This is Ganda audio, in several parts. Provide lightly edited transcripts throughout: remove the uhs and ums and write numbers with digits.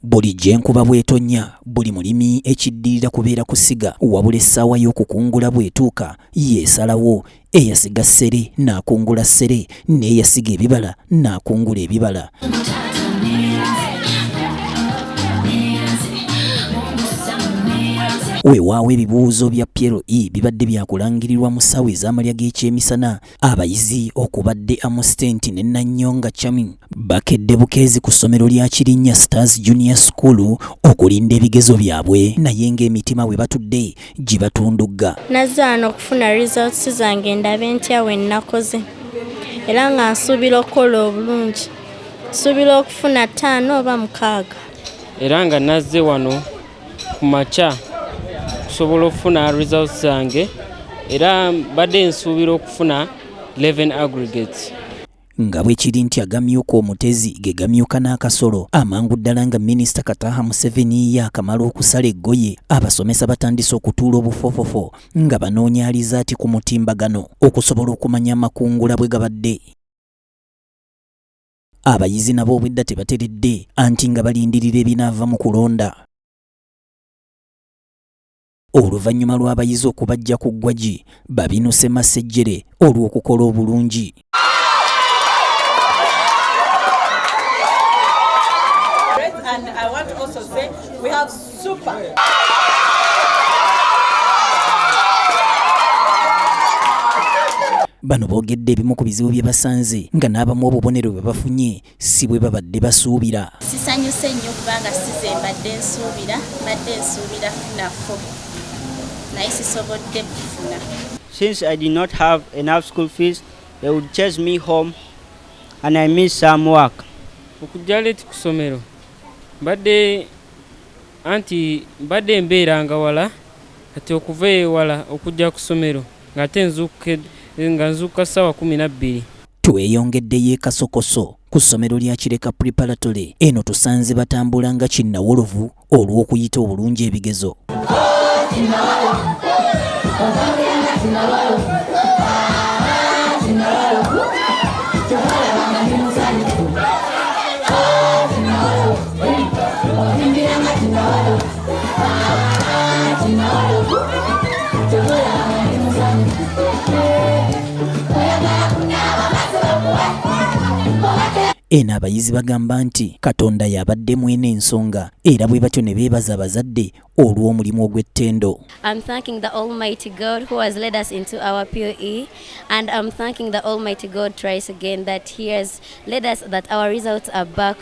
Buli gyenkuba bwetonya, buli mulimi ekiddirira kubeera kusiga, wabula essaawa y'okukungula bw'etuuka yeesalawo, eyasiga ssere n'akungula ssere, n'eyasiga ebibala n'akungula ebibala. Weewaawo ebibuuzo bya PLE bibadde byakulangirirwa mu ssaawa ez'amalya g'ekyemisana. Abayizi okubadde Amostent ne Nanyonga Chami bakedde bukeezi ku ssomero lya Kirinnya Stars Junior School okulinda ebigezo byabwe, naye ng'emitima we batudde gibatundugga. Nazze wano okufuna results zange ndabe ntya we nakoze, era nga nsuubira okukola obulungi, nsuubira okufuna 5 oba 6. Era nga nazze wano ku makya kusobola okufuna results zange, era badde nsuubira okufuna 11 aggregates. Nga bwe kiri nti agamyuka omutezi ge gamyuka n'akasolo, amangu ddala nga Minisita Kataha Museveni yakamala okusala eggoye, abasomesa batandise okutuula obufofofo nga banoonya alizaati ku mutimbagano okusobola okumanya amakungula bwe gabadde. Abayizi nabo obwedda tebateredde anti nga balindirira ebinaava mu kulonda. Oluvannyuma lw'abayizi okubajja ku ggwagi, babinuse Masejjere olw'okukola obulungi. And I want to also say we have super. Bano boogedde ebimu ku bizibu bye basanze nga n'abamu obubonero bwe bafunye si bwe babadde basuubira. Sisanyuse nnyo kubanga size mbadde nsuubira funako, naye sisobodde kufuna. Since I did not have enough school fees, they would chase me home and I missed some work. Okujja leeti ku ssomero mbadde mbeeranga wala, kati okuva ewala okujja ku ssomero ng'ate nzuuka ssaawa 12. Tweyongeddeyo e Kasokoso ku ssomero lya Kireka Preparatory. Eno tusanze batambula nga kinnawolovu olw'okuyita obulungi ebigezo. Eno abayizi bagamba nti Katonda yabadde mwene ensonga, era bwe batyo ne beebaza abazadde olw'omulimu ogw'ettendo. I'm thanking the Almighty God who has led us into our POE, and I'm thanking the Almighty God twice again that He has led us, that our results are back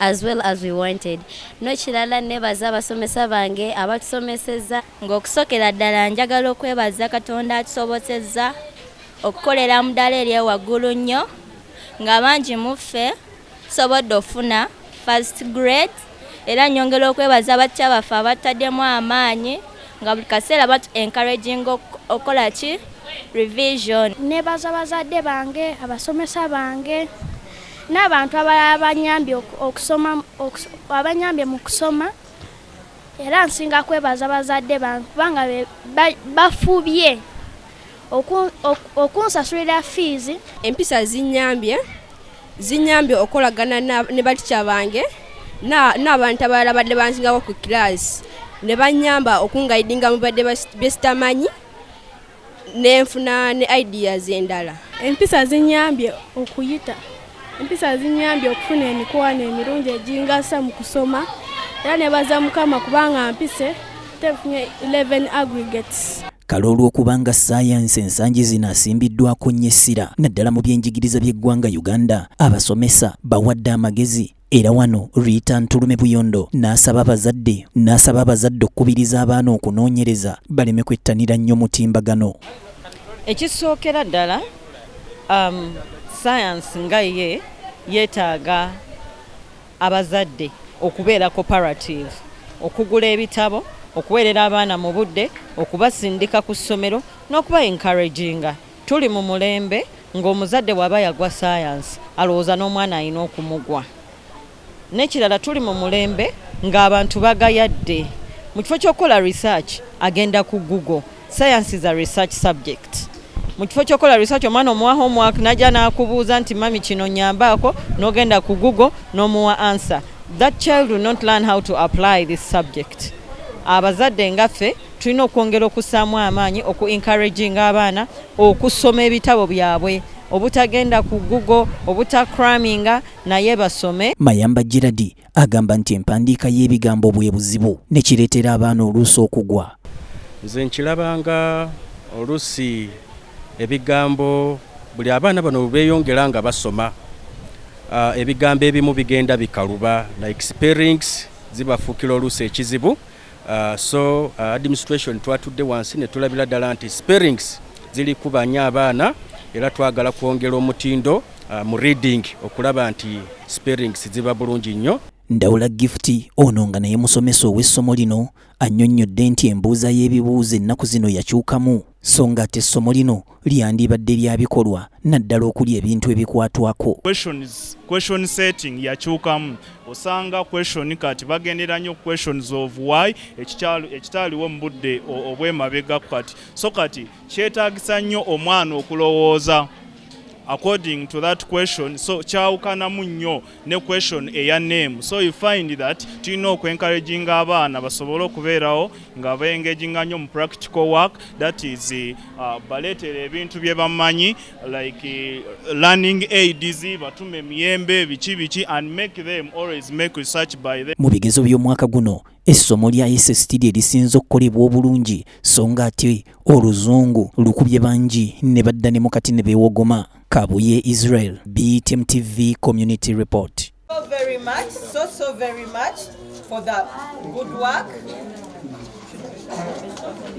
as well as we wanted. No kirala nebaza abasomesa bange abatusomeseza, ng'okusookera ddala njagala okwebaza Katonda atusobozezza okukolera mu ddala ery'ewaggulu nnyo, nga bangi muffe sobodde ofuna first grade, era nyongera okwebaza abattya baffe abataddemu amaanyi nga buli kaseera batu encouraging okola ki revision. Nebaza bazadde bange, abasomesa bange n'abantu abanyambye okusoma, abanyambye mu kusoma, era nsinga kwebaza bazadde bange kubanga bafubye okunsasulira fees. Empisa zinyambye okolagana ne batikya bange n'abantu abalala badde bansingawo ku class, ne banyamba okungaidinga mu badde besitamanyi nenfuna ne ideas endala. Empisa zinyambye okuyita, empisa zinyambye okufuna emikwano emirungi egingasa mu kusoma, era nebaza Mukama kubanga mpise tefunye 11 aggregates. Kale olw'okubanga ssayansi ensangi zino asimbiddwako nnyo essira naddala mu byenjigiriza by'eggwanga Uganda, abasomesa bawadde amagezi, era wano Rita Ntulume Buyondo n'asaba abazadde okukubiriza abaana okunoonyereza baleme kwettanira nnyo mutimbagano. Ekisookera ddala science nga ye yeetaaga abazadde okubeera cooperative, okugula ebitabo, okuweerera abaana mu budde, okubasindika ku ssomero n'okuba encouraginga. Tuli mu mulembe ng'omuzadde bw'aba yagwa science alowooza n'omwana alina okumugwa. N'ekirala tuli mu mulembe ng'abantu bagayadde. Mu kifo ky'okukola research agenda ku Google. Science is a research subject. Mu kifo ky'okola research omwana omuwa homework n'ajja n'akubuuza nti mami kino nyambaako, n'ogenda ku Google n'omuwa answer. that child will not learn how to apply this subject. Abazadde ngaffe tulina okwongera okussaamu amaanyi encouraging abaana okusoma ebitabo byabwe, obutagenda ku Google, obutakraminga, naye basome. Mayamba Giradi agamba nti empandiika y'ebigambo bwe buzibu ne kireetera abaana oluusi okugwa. Nze nkirabanga oluusi ebigambo buli abaana bano beeyongera nga basoma ebigambo ebimu bigenda bikaluba, like spellings zibafuukira oluusi ekizibu. So administration twatudde wansi ne tulabira ddala nti spellings ziri kubanya abaana, era twagala kwongera omutindo mu reading okulaba nti spellings ziba bulungi nnyo. Ndawula Gift ono nga naye musomesa ow'essomo lino annyonnyodde nti embuuza y'ebibuuzo ennaku zino yakyukamu, so nga ate essomo lino lyandibadde lya bikolwa naddala okuli ebintu ebikwatwako. Question setting yakyukamu, osanga question kati bagendera nnyo questions of why ekitaliwo mu budde obwemabega kati, so kati kyetaagisa nnyo omwana okulowooza according to that question, so kyawukanamu nnyo ne question eya name. So you find that tulina okwencouraging abaana basobole okubeerawo nga baengaginga nnyo mu practical work, that is baleetera ebintu bye bamanyi like learning aids, batume emiyembe biki and make them always make research by them. Mu bigezo by'omwaka guno essomo lya SST lisinze okukolebwa obulungi, so nga ate oluzungu lukubye bangi ne badda ne mukati ne beewogoma. Kabuye Israel, BTM TV Community Report. So very much for the good work.